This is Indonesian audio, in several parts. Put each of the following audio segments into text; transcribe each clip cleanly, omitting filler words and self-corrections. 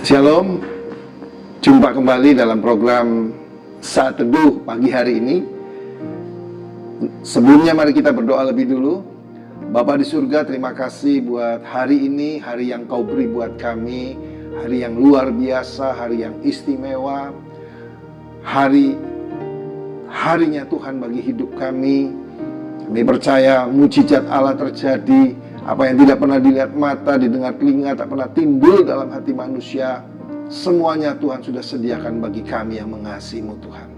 Shalom, jumpa kembali dalam program Saat Teduh pagi hari ini. Sebelumnya mari kita berdoa lebih dulu. Bapa di surga, terima kasih buat hari ini, hari yang Kau beri buat kami, hari yang luar biasa, hari yang istimewa, harinya Tuhan bagi hidup kami. Kami percaya mujizat Allah terjadi. Apa yang tidak pernah dilihat mata, didengar telinga, tak pernah timbul dalam hati manusia, semuanya Tuhan sudah sediakan bagi kami yang mengasihi-Mu Tuhan.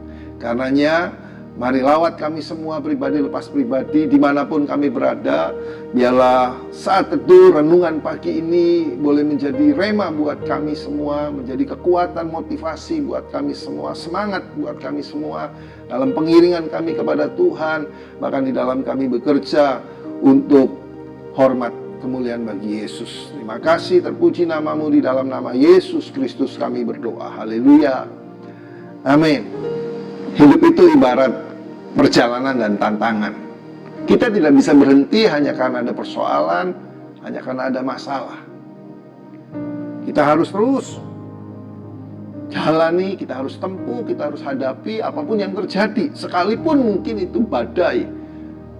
Karenanya, mari lawat kami semua pribadi lepas pribadi, dimanapun kami berada. Biarlah saat teduh renungan pagi ini boleh menjadi rema buat kami semua, menjadi kekuatan motivasi buat kami semua, semangat buat kami semua dalam pengiringan kami kepada Tuhan, bahkan di dalam kami bekerja untuk hormat kemuliaan bagi Yesus. Terima kasih, terpuji namamu, di dalam nama Yesus Kristus kami berdoa. Haleluya. Amin. Hidup itu ibarat perjalanan dan tantangan. Kita tidak bisa berhenti hanya karena ada persoalan, hanya karena ada masalah. Kita harus terus jalani, kita harus tempuh, kita harus hadapi apapun yang terjadi. Sekalipun mungkin itu badai,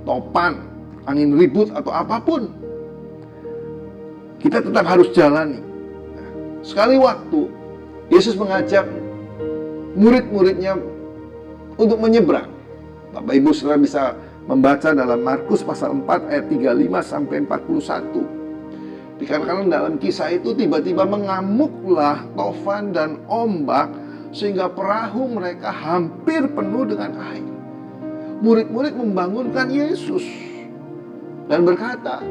topan, angin ribut atau apapun, kita tetap harus jalani. Sekali waktu Yesus mengajak murid-muridnya untuk menyeberang. Bapak Ibu Saudara bisa membaca dalam Markus pasal 4 ayat 35 sampai 41. Dikatakan dalam kisah itu tiba-tiba mengamuklah tofan dan ombak sehingga perahu mereka hampir penuh dengan air. Murid-murid membangunkan Yesus dan berkata,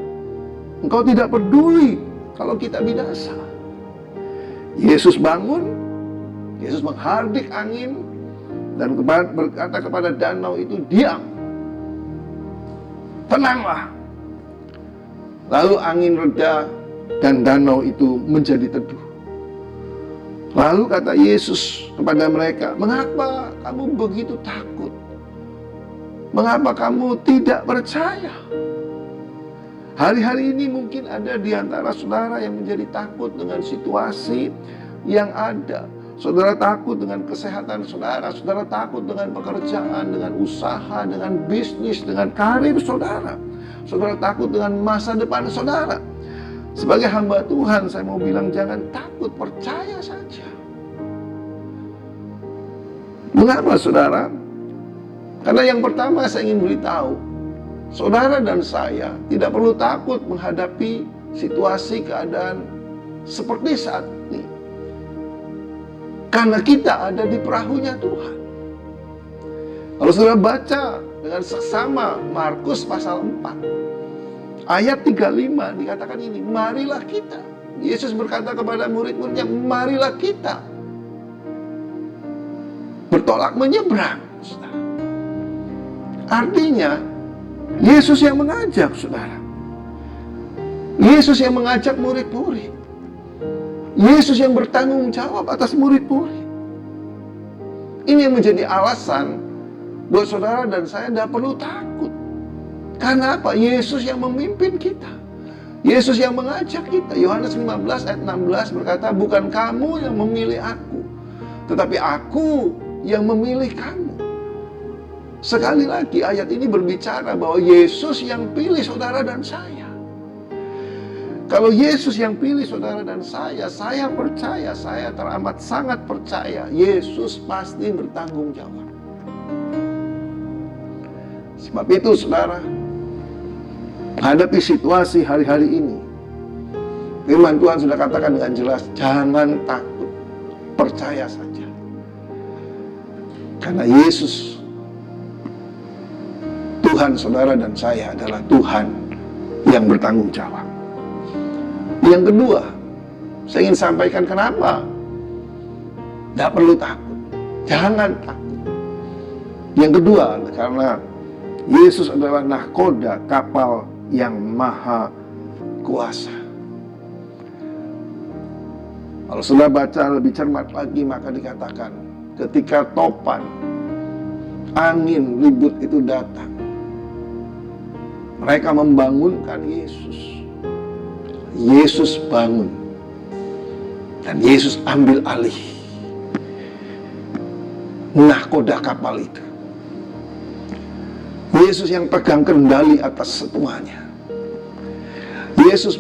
"Engkau tidak peduli kalau kita binasa." Yesus bangun, Yesus menghardik angin dan berkata kepada danau itu, "Diam, tenanglah." Lalu angin reda dan danau itu menjadi teduh. Lalu kata Yesus kepada mereka, "Mengapa kamu begitu takut? Mengapa kamu tidak percaya?" Hari-hari ini mungkin ada di antara saudara yang menjadi takut dengan situasi yang ada. Saudara takut dengan kesehatan saudara, saudara takut dengan pekerjaan, dengan usaha, dengan bisnis, dengan karir saudara. Saudara takut dengan masa depan saudara. Sebagai hamba Tuhan, saya mau bilang jangan takut, percaya saja. Mengapa saudara? Karena yang pertama saya ingin beritahu, saudara dan saya tidak perlu takut menghadapi situasi keadaan seperti saat ini. Karena kita ada di perahunya Tuhan. Kalau saudara baca dengan seksama Markus pasal 4 ayat 35 dikatakan ini, marilah kita. Yesus berkata kepada murid-muridnya, marilah kita bertolak menyeberang. Artinya Yesus yang mengajak saudara. Yesus yang mengajak murid-murid. Yesus yang bertanggung jawab atas murid-murid. Ini yang menjadi alasan buat saudara dan saya tidak perlu takut. Karena apa? Yesus yang memimpin kita. Yesus yang mengajak kita. Yohanes 15 ayat 16 berkata, "Bukan kamu yang memilih aku, tetapi aku yang memilih kamu." Sekali lagi ayat ini berbicara bahwa Yesus yang pilih saudara dan saya. Kalau Yesus yang pilih saudara dan saya percaya, saya teramat sangat percaya Yesus pasti bertanggung jawab. Sebab itu saudara, hadapi situasi hari-hari ini, firman Tuhan sudah katakan dengan jelas, jangan takut, percaya saja. Karena Yesus, Tuhan saudara dan saya adalah Tuhan yang bertanggung jawab. Yang kedua, saya ingin sampaikan kenapa tidak perlu takut, jangan takut. Yang kedua, karena Yesus adalah nahkoda, kapal yang maha kuasa. Kalau sudah baca lebih cermat lagi, maka dikatakan ketika topan, angin ribut itu datang, mereka membangunkan Yesus. Yesus bangun. Dan Yesus ambil alih nahkoda kapal itu. Yesus yang pegang kendali atas semuanya. Yesus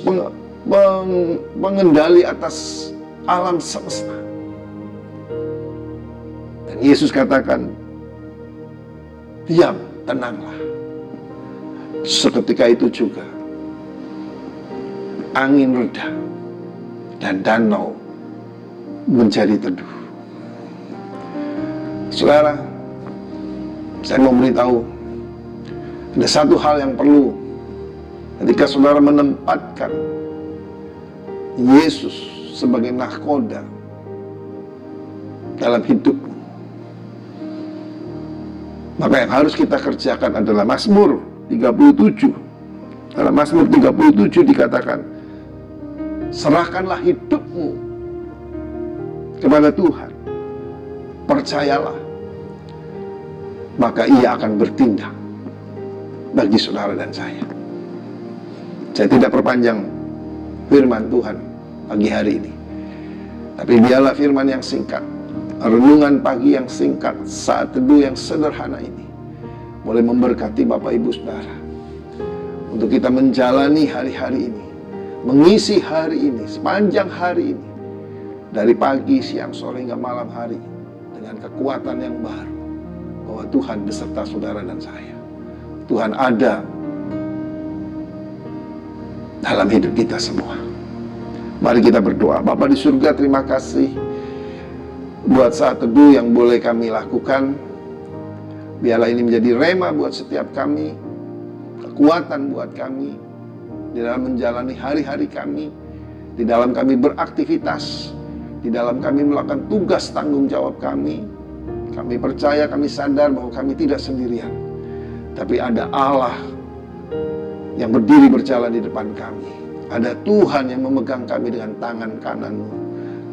pengendali atas alam semesta. Dan Yesus katakan, diam, tenanglah. Seketika itu juga angin reda dan danau menjadi teduh. Saudara, saya mau beritahu, ada satu hal yang perlu ketika saudara menempatkan Yesus sebagai nahkoda dalam hidupmu. Maka yang harus kita kerjakan adalah Mazmur 37. Dalam Mazmur 37 dikatakan, serahkanlah hidupmu kepada Tuhan, percayalah, maka Ia akan bertindak bagi saudara dan saya. Saya tidak perpanjang firman Tuhan pagi hari ini, tapi biarlah firman yang singkat, renungan pagi yang singkat, saat teduh yang sederhana ini boleh memberkati Bapak Ibu Saudara untuk kita menjalani hari-hari ini, mengisi hari ini, sepanjang hari ini, dari pagi, siang, sore hingga malam hari, dengan kekuatan yang baru bahwa Tuhan beserta saudara dan saya. Tuhan ada dalam hidup kita semua. Mari kita berdoa. Bapa di surga, terima kasih buat saat teduh yang boleh kami lakukan. Biarlah ini menjadi rema buat setiap kami, kekuatan buat kami di dalam menjalani hari-hari kami, di dalam kami beraktivitas, di dalam kami melakukan tugas tanggung jawab kami. Kami percaya, kami sadar bahwa kami tidak sendirian, tapi ada Allah yang berdiri berjalan di depan kami. Ada Tuhan yang memegang kami dengan tangan kanan-Mu.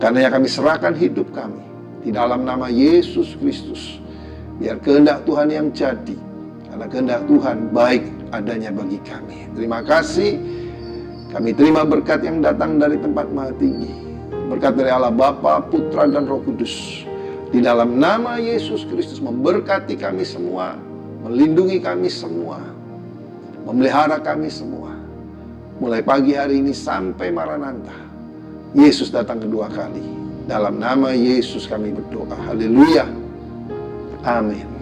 Karena kami serahkan hidup kami di dalam nama Yesus Kristus. Biar kehendak Tuhan yang jadi, karena kehendak Tuhan baik adanya bagi kami. Terima kasih. Kami terima berkat yang datang dari tempat Maha Tinggi. Berkat dari Allah Bapa, Putra, dan Roh Kudus. Di dalam nama Yesus Kristus memberkati kami semua, melindungi kami semua, memelihara kami semua. Mulai pagi hari ini sampai Maranatha, Yesus datang kedua kali. Dalam nama Yesus kami berdoa. Haleluya. Amin.